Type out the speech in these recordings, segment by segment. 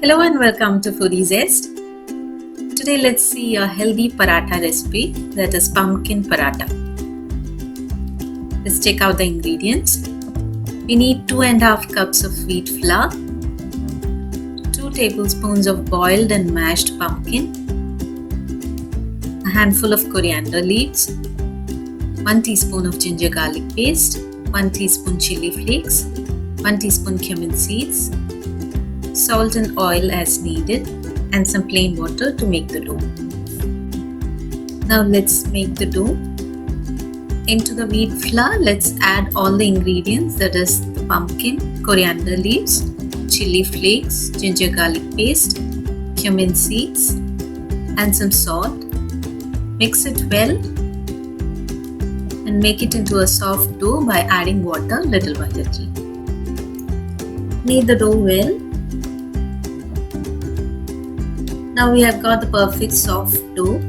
Hello and welcome to Foodie Zest. Today let's see a healthy paratha recipe, that is pumpkin paratha. Let's check out the ingredients. We need 2.5 cups of wheat flour, 2 tablespoons of boiled and mashed pumpkin, a handful of coriander leaves, 1 teaspoon of ginger garlic paste, 1 teaspoon chilli flakes, 1 teaspoon cumin seeds, salt and oil as needed, and some plain water to make the dough. Now let's make the dough. Into the wheat flour, let's add all the ingredients, that is the pumpkin, coriander leaves, chilli flakes, ginger garlic paste, cumin seeds, and some salt. Mix it well and make it into a soft dough by adding water little by little. Knead the dough well. Now we have got the perfect soft dough.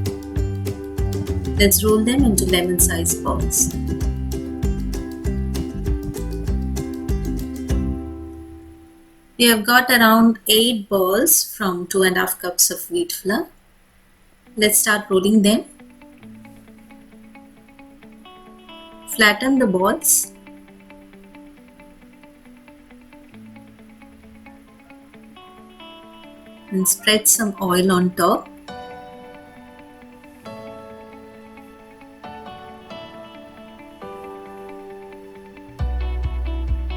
Let's roll them into lemon-sized balls. We have got around 8 balls from 2.5 cups of wheat flour. Let's start rolling them. Flatten the balls. And spread some oil on top.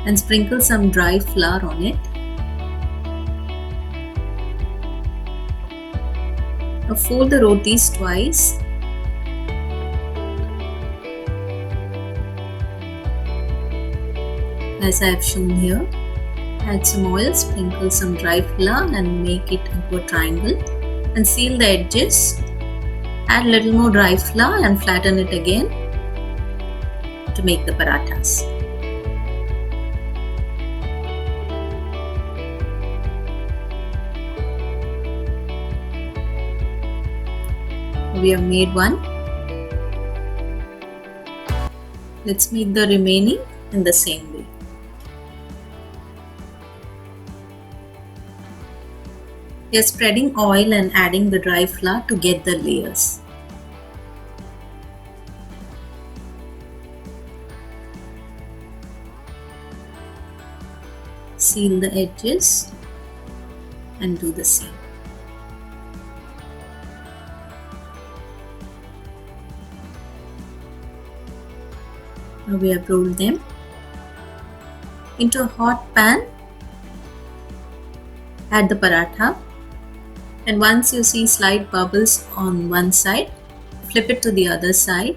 And sprinkle some dry flour on it. Now fold the rotis twice. As I have shown here. Add some oil, sprinkle some dry flour and make it into a triangle and seal the edges. Add a little more dry flour and flatten it again to make the parathas. We have made one. Let's make the remaining in the same way. We are spreading oil and adding the dry flour to get the layers. Seal the edges and do the same. Now we have rolled them into a hot pan. Add the paratha. And once you see slight bubbles on one side, flip it to the other side.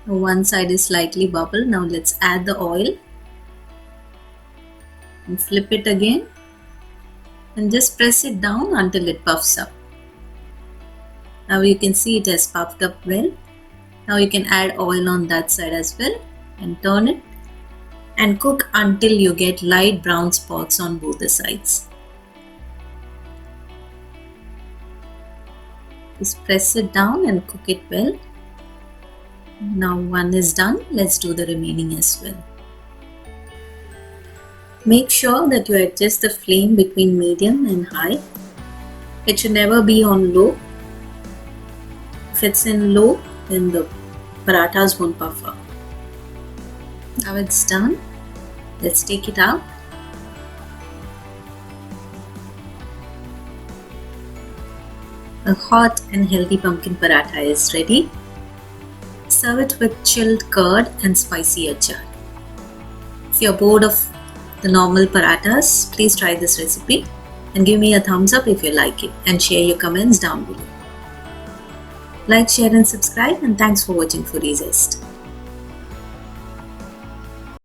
Now one side is slightly bubbled. Now let's add the oil and flip it again and just press it down until it puffs up. Now you can see it has puffed up well. Now you can add oil on that side as well and turn it. And cook until you get light brown spots on both the sides. Just press it down and cook it well. Now one is done. Let's do the remaining as well. Make sure that you adjust the flame between medium and high. It should never be on low. If it's in low, then the parathas won't puff up. Now it's done. Let's take it out. A hot and healthy pumpkin paratha is ready. Serve it with chilled curd and spicy achar. If you're bored of the normal parathas, please try this recipe and give me a thumbs up if you like it and share your comments down below. Like, share and subscribe, and thanks for watching Foodie Zest.